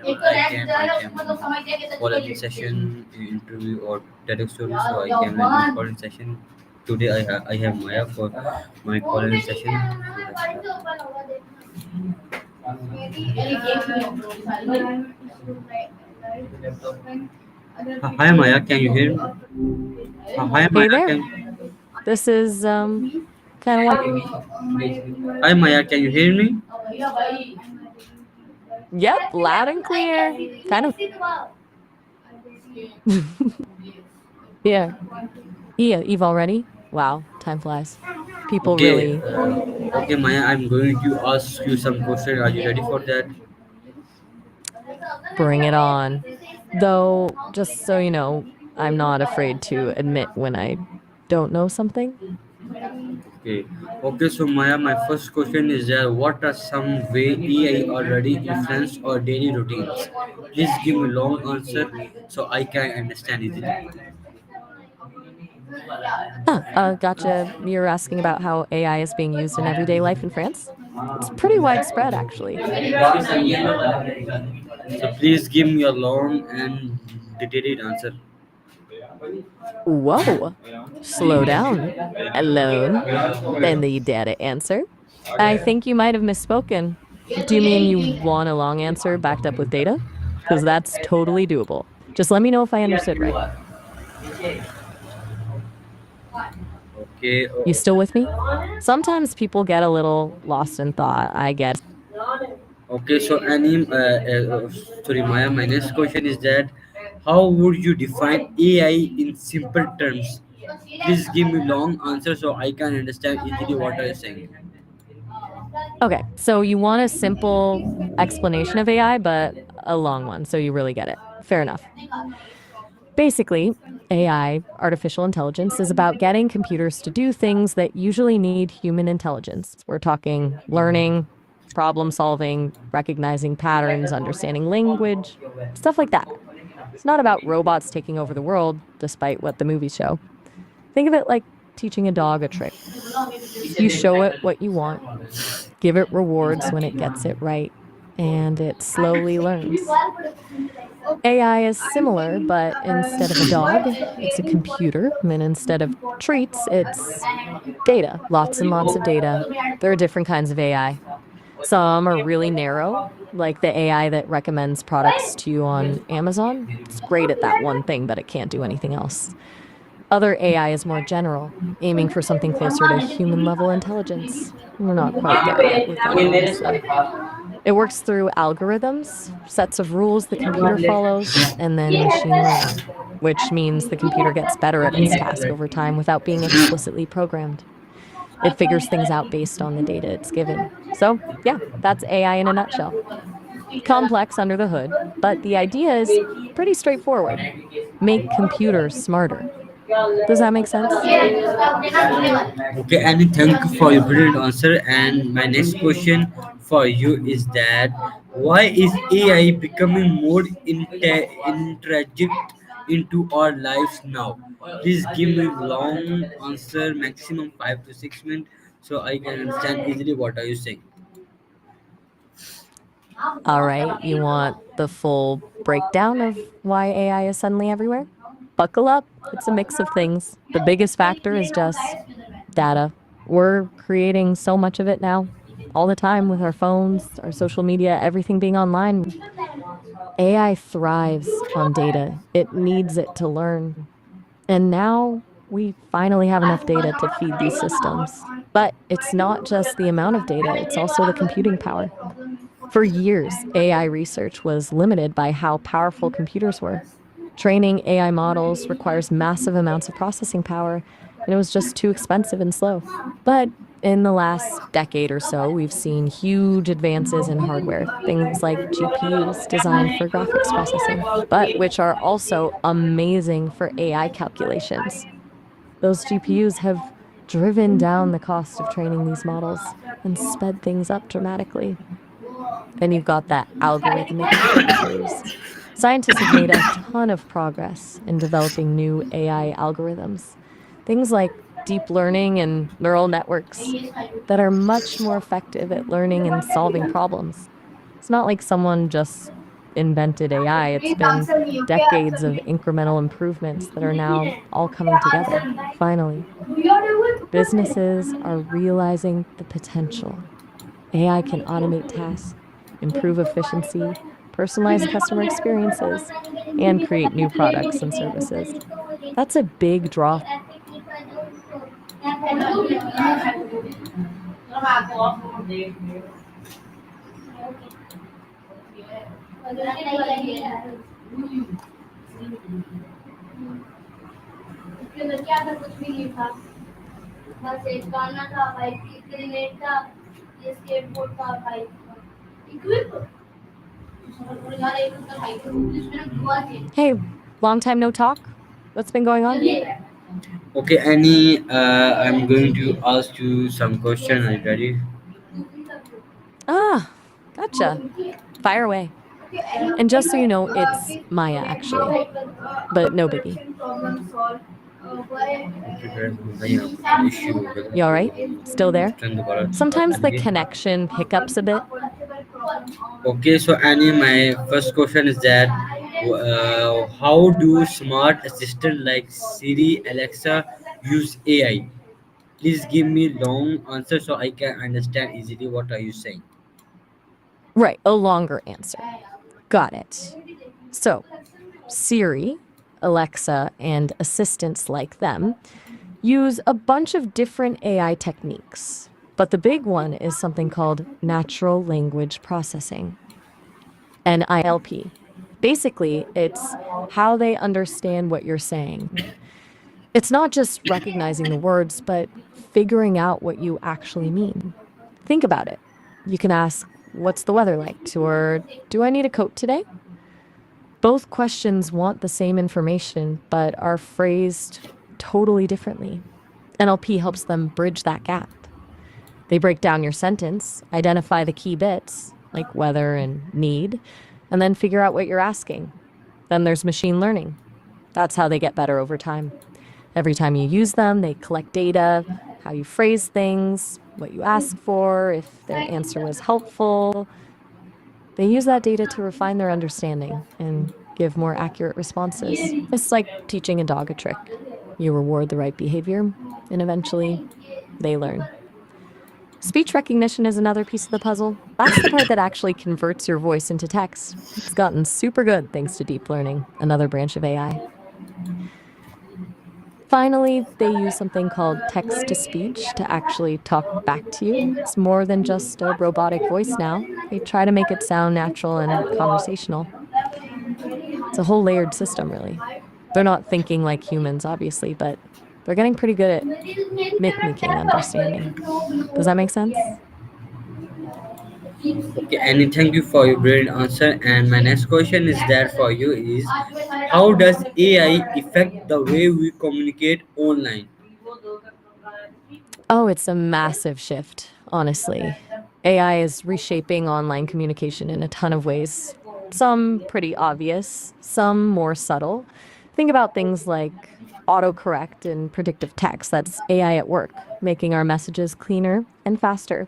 I can call any session, interview or TEDx story. So I can like call in session. Today I have Maya for my call in session. Hi Maya, can you hear me? Hi Hey Maya, there. This is kind of what. hi Maya, can you hear me? Yep, loud and clear. Kind of. Yeah. Yeah, Eve already? Wow, time flies. People Okay, really okay Maya, I'm going to ask you some questions. Are you ready for that? bring it on. Though, just so you know, I'm not afraid to admit when I don't know something. Okay. Okay, so Maya, my first question is that what are some way AI already influence our daily routines? Please give me long answer so I can understand easily. Gotcha. You're asking about how AI is being used in everyday life in France? It's pretty widespread, actually. So please give me a long and detailed answer. Whoa, slow down. Alone. Then the data answer. I think you might have misspoken. Do you mean you want a long answer backed up with data? Because that's totally doable. Just let me know if I understood right. Okay. You still with me? Sometimes people get a little lost in thought, I guess. Okay. So sorry, Maya. My next question is that how would you define AI in simple terms? Please give me long answer so I can understand easily what are you saying. Okay, so you want a simple explanation of AI, but a long one, so you really get it. Fair enough. Basically, AI, artificial intelligence, is about getting computers to do things that usually need human intelligence. We're talking learning, problem solving, recognizing patterns, understanding language, stuff like that. It's not about robots taking over the world, despite what the movies show. Think of it like teaching a dog a trick. You show it what you want, give it rewards when it gets it right, and it slowly learns. AI is similar, but instead of a dog, it's a computer. And instead of treats, it's data, lots and lots of data. There are different kinds of AI. Some are really narrow, like the AI that recommends products to you on Amazon. It's great at that one thing, but it can't do anything else. Other AI is more general, aiming for something closer to human level intelligence. We're not quite there yet with that, obviously. It works through algorithms, sets of rules the computer follows, and then machine learning, which means the computer gets better at its task over time without being explicitly programmed. It figures things out based on the data it's given. So, yeah, that's AI in a nutshell. Complex under the hood, but the idea is pretty straightforward: make computers smarter. Does that make sense? Okay, and thank you for your brilliant answer. And my next question for you is that why is AI becoming more introject into our lives now? Please give me long answer, maximum 5 to 6 minutes, so I can understand easily what are you saying. All right, you want the full breakdown of why AI is suddenly everywhere? Buckle up. It's a mix of things. The biggest factor is just data. We're creating so much of it now, all the time with our phones, our social media, everything being online. AI thrives on data, it needs it to learn. And now we finally have enough data to feed these systems. But it's not just the amount of data, it's also the computing power. For years, AI research was limited by how powerful computers were. Training AI models requires massive amounts of processing power, and it was just too expensive and slow. But in the last decade or so, we've seen huge advances in hardware, things like GPUs designed for graphics processing, but which are also amazing for AI calculations. Those GPUs have driven down the cost of training these models and sped things up dramatically. Then you've got that algorithmic breakthroughs. Scientists have made a ton of progress in developing new AI algorithms. Things like deep learning and neural networks that are much more effective at learning and solving problems. It's not like someone just invented AI, it's been decades of incremental improvements that are now all coming together, finally. Businesses are realizing the potential. AI can automate tasks, improve efficiency, personalize customer experiences, and create new products and services. That's a big draw. Hey, long time no talk. What's been going on? Okay, Annie, I'm going to ask you some question. Are you ready? Ah, gotcha. Fire away. And just so you know, it's Maya, actually, but no biggie. You all right? Still there? Sometimes the connection hiccups a bit. Okay, so Annie, my first question is that how do smart assistant like Siri, Alexa use AI? Please give me long answer so I can understand easily what are you saying. Right, a longer answer. Got it. So, Siri, Alexa, and assistants like them use a bunch of different AI techniques. But the big one is something called natural language processing, NILP. Basically, it's how they understand what you're saying. It's not just recognizing the words, but figuring out what you actually mean. Think about it. You can ask, "What's the weather like?" Or, "Do I need a coat today?" Both questions want the same information, but are phrased totally differently. NLP helps them bridge that gap. They break down your sentence, identify the key bits, like weather and need, and then figure out what you're asking. Then there's machine learning. That's how they get better over time. Every time you use them, they collect data, how you phrase things, what you ask for, if their answer was helpful. They use that data to refine their understanding and give more accurate responses. It's like teaching a dog a trick. You reward the right behavior, and eventually they learn. Speech recognition is another piece of the puzzle. That's the part that actually converts your voice into text. It's gotten super good thanks to deep learning, another branch of AI. Finally, they use something called text to speech to actually talk back to you. It's more than just a robotic voice now. They try to make it sound natural and conversational. It's a whole layered system, really. They're not thinking like humans, obviously, but they're getting pretty good at mimicking understanding. Does that make sense? Okay, and thank you for your brilliant answer. And my next question is that for you is how does AI affect the way we communicate online? Oh, it's a massive shift, honestly. AI is reshaping online communication in a ton of ways. Some pretty obvious, some more subtle. Think about things like autocorrect and predictive text. That's AI at work, making our messages cleaner and faster.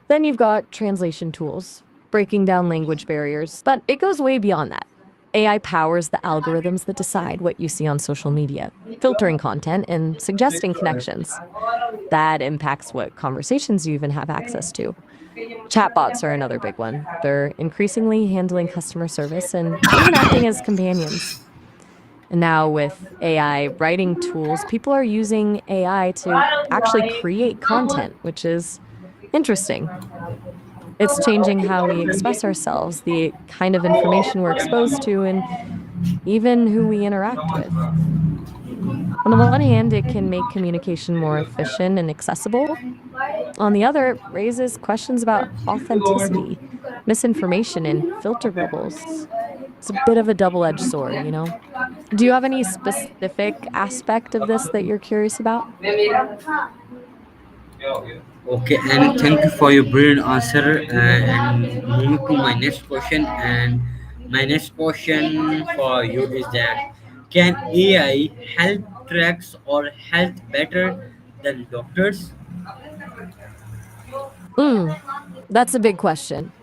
Then you've got translation tools, breaking down language barriers, but it goes way beyond that. AI powers the algorithms that decide what you see on social media, filtering content and suggesting connections. That impacts what conversations you even have access to. Chatbots are another big one. They're increasingly handling customer service and even acting as companions. And now, with AI writing tools, people are using AI to actually create content, which is interesting. It's changing how we express ourselves, the kind of information we're exposed to, and even who we interact with. On the one hand, it can make communication more efficient and accessible. On the other, it raises questions about authenticity, misinformation, and filter bubbles. It's a bit of a double edged sword, you know? Do you have any specific aspect of this that you're curious about? Okay, and thank you for your brilliant answer. And moving to my next question, and my next question for you is that can AI help tracks or health better than doctors? Mm, that's a big question.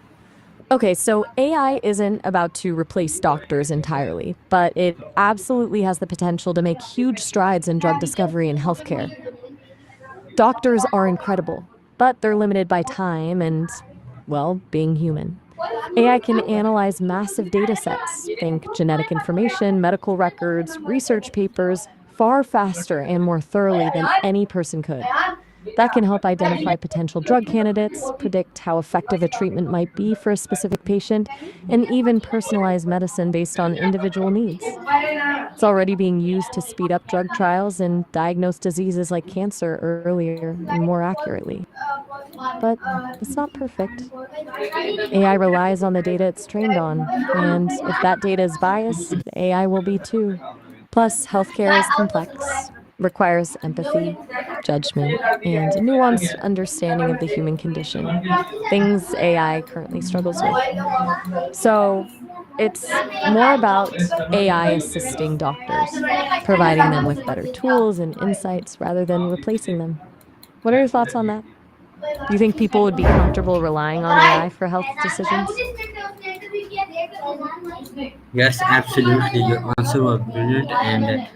Okay, so AI isn't about to replace doctors entirely, but it absolutely has the potential to make huge strides in drug discovery and healthcare. Doctors are incredible, but they're limited by time and, well, being human. AI can analyze massive data sets, think genetic information, medical records, research papers, far faster and more thoroughly than any person could. That can help identify potential drug candidates, predict how effective a treatment might be for a specific patient, and even personalize medicine based on individual needs. It's already being used to speed up drug trials and diagnose diseases like cancer earlier and more accurately. But it's not perfect. AI relies on the data it's trained on, and if that data is biased, AI will be too. Plus, healthcare is complex, requires empathy, judgment, and a nuanced understanding of the human condition, things AI currently struggles with. So, it's more about AI assisting doctors, providing them with better tools and insights rather than replacing them. What are your thoughts on that? Do you think people would be comfortable relying on AI for health decisions? Yes, absolutely. Your answer was brilliant. And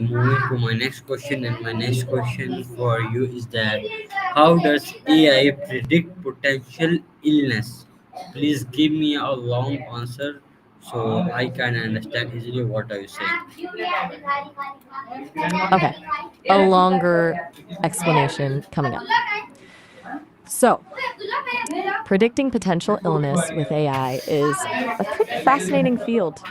moving to my next question, and my next question for you is that how does AI predict potential illness? Please give me a long answer so I can understand easily what are you saying. Okay, a longer explanation coming up. So, predicting potential illness with AI is a pretty fascinating field.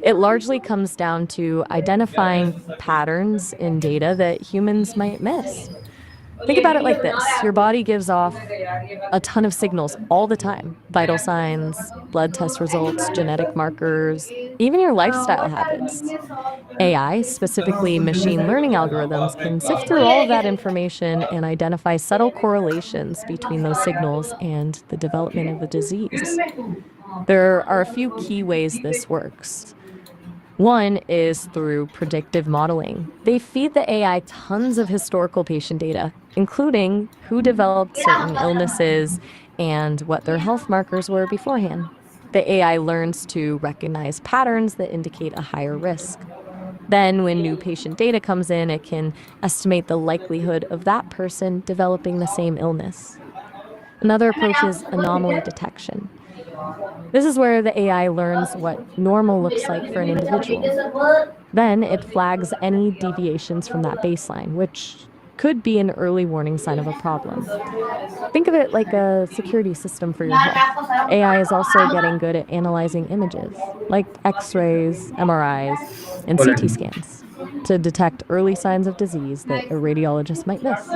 It largely comes down to identifying patterns in data that humans might miss. Think about it like this: your body gives off a ton of signals all the time: vital signs, blood test results, genetic markers, even your lifestyle habits. AI, specifically machine learning algorithms, can sift through all of that information and identify subtle correlations between those signals and the development of a disease. There are a few key ways this works. One is through predictive modeling. They feed the AI tons of historical patient data, including who developed certain illnesses and what their health markers were beforehand. The AI learns to recognize patterns that indicate a higher risk. Then, when new patient data comes in, it can estimate the likelihood of that person developing the same illness. Another approach is anomaly detection. This is where the AI learns what normal looks like for an individual. Then it flags any deviations from that baseline, which could be an early warning sign of a problem. Think of it like a security system for your health. AI is also getting good at analyzing images, like x rays, MRIs, and CT scans, to detect early signs of disease that a radiologist might miss.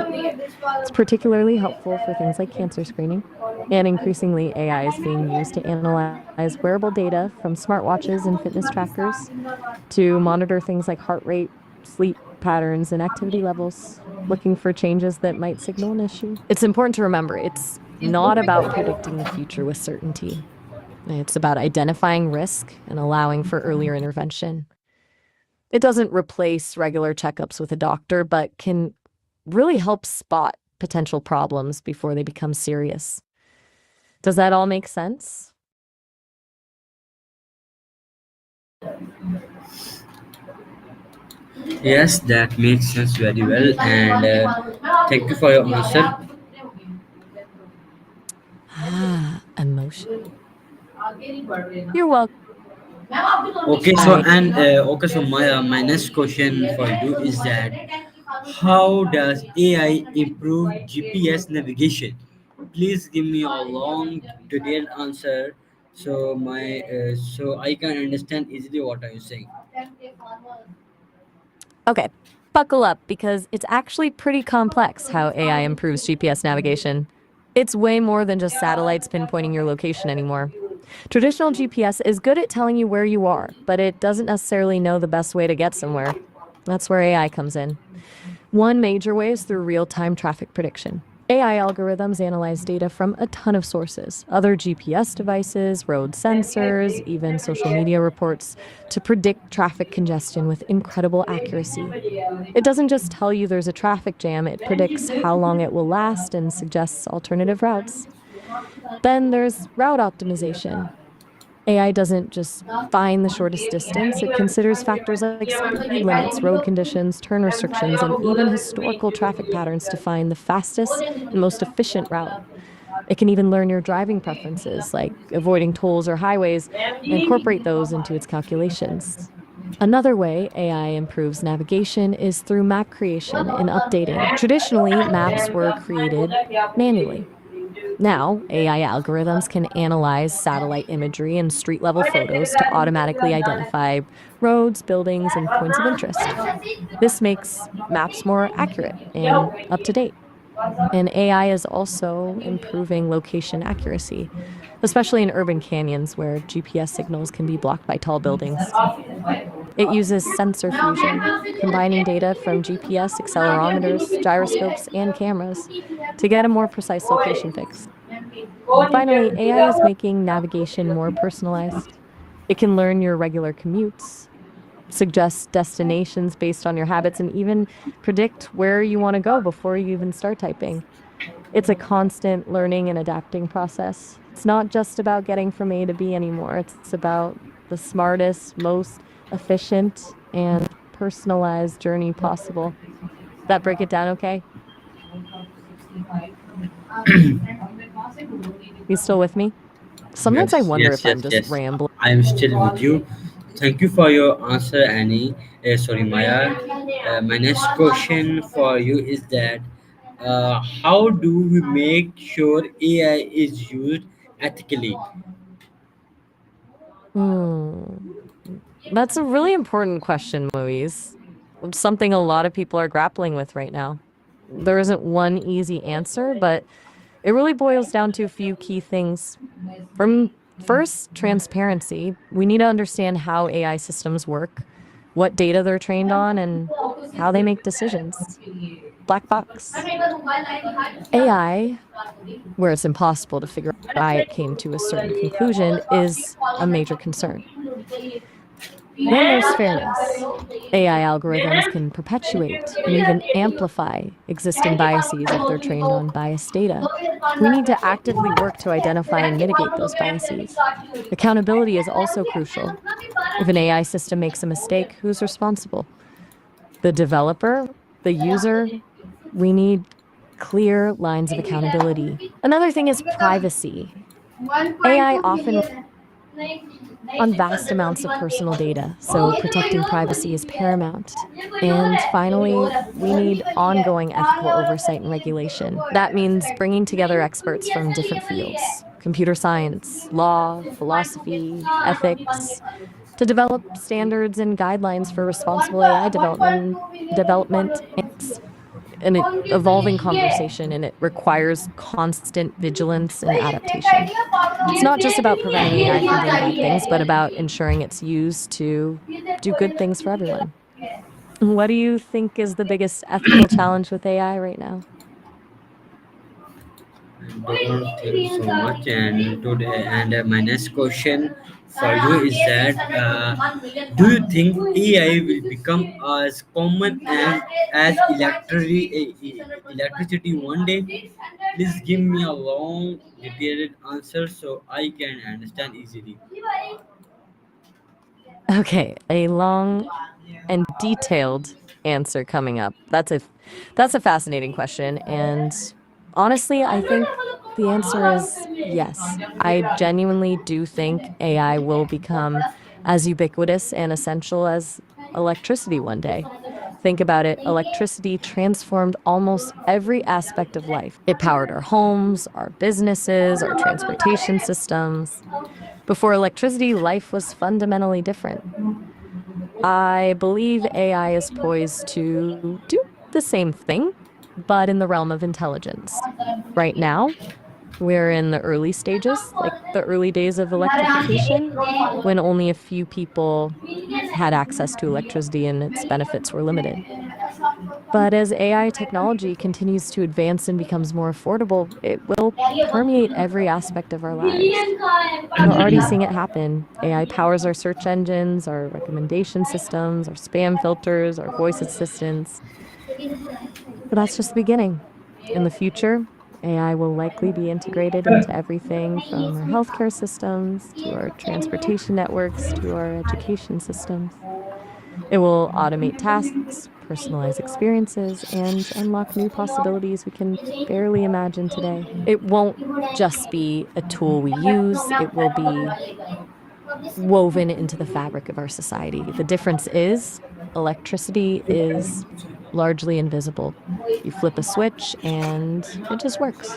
It's particularly helpful for things like cancer screening. And increasingly, AI is being used to analyze wearable data from smartwatches and fitness trackers to monitor things like heart rate, sleep patterns, and activity levels, looking for changes that might signal an issue. It's important to remember it's not about predicting the future with certainty. It's about identifying risk and allowing for earlier intervention. It doesn't replace regular checkups with a doctor, but can really help spot potential problems before they become serious. Does that all make sense? Yes, that makes sense very well. And thank you for your answer. Ah, emotion. You're welcome. Okay, so I my next question for you is that how does AI improve GPS navigation? Please give me a long, detailed answer so I can understand easily what are you saying. Okay, buckle up because it's actually pretty complex how AI improves GPS navigation. It's way more than just satellites pinpointing your location anymore. Traditional GPS is good at telling you where you are, but it doesn't necessarily know the best way to get somewhere. That's where AI comes in. One major way is through real time traffic prediction. AI algorithms analyze data from a ton of sources: other GPS devices, road sensors, even social media reports, to predict traffic congestion with incredible accuracy. It doesn't just tell you there's a traffic jam, it predicts how long it will last and suggests alternative routes. Then there's route optimization. AI doesn't just find the shortest distance, it considers factors like speed limits, road conditions, turn restrictions, and even historical traffic patterns to find the fastest and most efficient route. It can even learn your driving preferences, like avoiding tolls or highways, and incorporate those into its calculations. Another way AI improves navigation is through map creation and updating. Traditionally, maps were created manually. Now, AI algorithms can analyze satellite imagery and street level photos to automatically identify roads, buildings, and points of interest. This makes maps more accurate and up to date. And AI is also improving location accuracy, especially in urban canyons where GPS signals can be blocked by tall buildings. It uses sensor fusion, combining data from GPS, accelerometers, gyroscopes, and cameras to get a more precise location fix. Finally, AI is making navigation more personalized. It can learn your regular commutes, suggest destinations based on your habits, and even predict where you want to go before you even start typing. It's a constant learning and adapting process. It's not just about getting from A to B anymore. It's about the smartest, most efficient, and personalized journey possible. That break it down okay? You still with me? Sometimes I Yes, wonder yes, if I'm yes, just yes. rambling. I am still with you. Thank you for your answer, Annie. Sorry, Maya. My next question for you is that how do we make sure AI is used ethically? Hmm. That's a really important question, Louise. Something a lot of people are grappling with right now. There isn't one easy answer, but it really boils down to a few key things. From first, transparency. We need to understand how AI systems work, what data they're trained on, and how they make decisions. Black box. AI, where it's impossible to figure out why it came to a certain conclusion, is a major concern. Then there's fairness. AI algorithms can perpetuate and even amplify existing biases if they're trained on biased data. We need to actively work to identify and mitigate those biases. Accountability is also crucial. If an AI system makes a mistake, who's responsible? The developer? The user? We need clear lines of accountability. Another thing is privacy. AI often on vast amounts of personal data, so protecting privacy is paramount. And finally, we need ongoing ethical oversight and regulation. That means bringing together experts from different fields computer science, law, philosophy, ethics to develop standards and guidelines for responsible AI development. It's an evolving conversation and it requires constant vigilance and adaptation. It's not just about preventing AI from doing bad things, but about ensuring it's used to do good things for everyone. What do you think is the biggest ethical challenge with AI right now? Don't think so much. And today, and my next question for you is that do you think AI will become as common as electricity one day? Please give me a long, detailed answer so I can understand easily. Okay, a long and detailed answer coming up. That's a fascinating question and honestly, I think the answer is yes. I genuinely do think AI will become as ubiquitous and essential as electricity one day. Think about it, electricity transformed almost every aspect of life. It powered our homes, our businesses, our transportation systems. Before electricity, life was fundamentally different. I believe AI is poised to do the same thing, but in the realm of intelligence. Right now, we're in the early stages, like the early days of electrification, when only a few people had access to electricity and its benefits were limited. But as AI technology continues to advance and becomes more affordable, it will permeate every aspect of our lives. We're already seeing it happen. AI powers our search engines, our recommendation systems, our spam filters, our voice assistants. But that's just the beginning. In the future, AI will likely be integrated into everything from our healthcare systems to our transportation networks to our education systems. It will automate tasks, personalize experiences, and unlock new possibilities we can barely imagine today. It won't just be a tool we use, it will be woven into the fabric of our society. The difference is electricity is largely invisible. You flip a switch and it just works.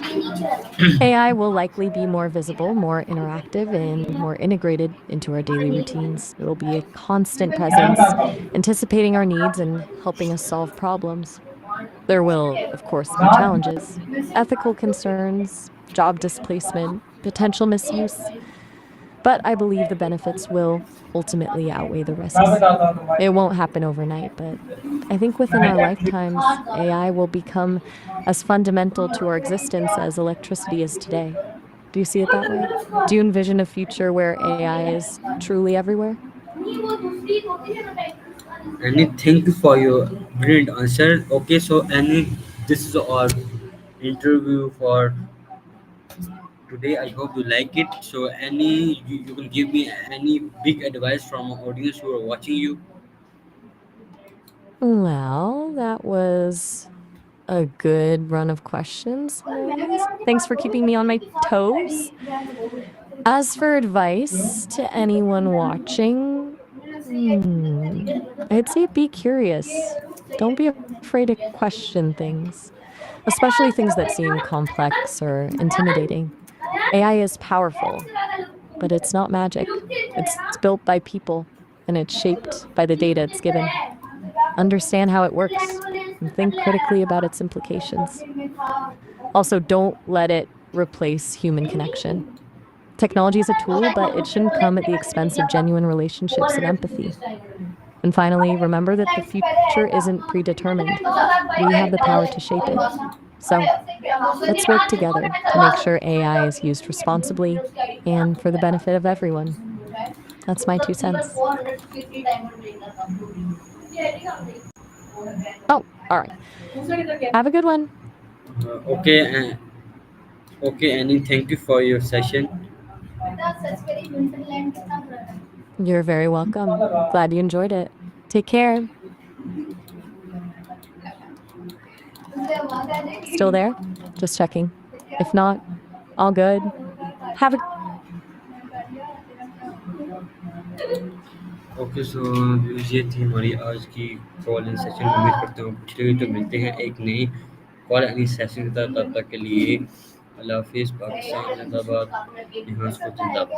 AI will likely be more visible, more interactive, and more integrated into our daily routines. It'll be a constant presence, anticipating our needs and helping us solve problems. There will, of course, be challenges, ethical concerns, job displacement, potential misuse, but I believe the benefits will ultimately outweigh the risks. It won't happen overnight, but I think within our lifetimes, AI will become as fundamental to our existence as electricity is today. Do you see it that way? Do you envision a future where AI is truly everywhere? Any thank you for your brilliant answer. Okay, so any this is our interview for today. I hope you like it. So any you can give me any big advice from our audience who are watching you. Well, that was a good run of questions, Moise. Thanks for keeping me on my toes. As for advice to anyone watching, I'd say be curious. Don't be afraid to question things, especially things that seem complex or intimidating. AI is powerful, but it's not magic. It's built by people and it's shaped by the data it's given. Understand how it works and think critically about its implications. Also, don't let it replace human connection. Technology is a tool, but it shouldn't come at the expense of genuine relationships and empathy. And finally, remember that the future isn't predetermined. We have the power to shape it. So let's work together to make sure AI is used responsibly and for the benefit of everyone. That's my 2 cents. Oh, all right. Have a good one. Okay, okay, Annie. Thank you for your session. You're very welcome. Glad you enjoyed it. Take care. Still there? Just checking. If not, all good. Have a okay so ये थी हमारी आज की call in session. उम्मीद करता हूँ कुछ लगे तो मिलते हैं एक नई कॉल एंड सेशन के तब तक के लिए अल्लाह हाफिज़। पाकिस्तान जिंदाबाद। यहाँ जिंदाबाद।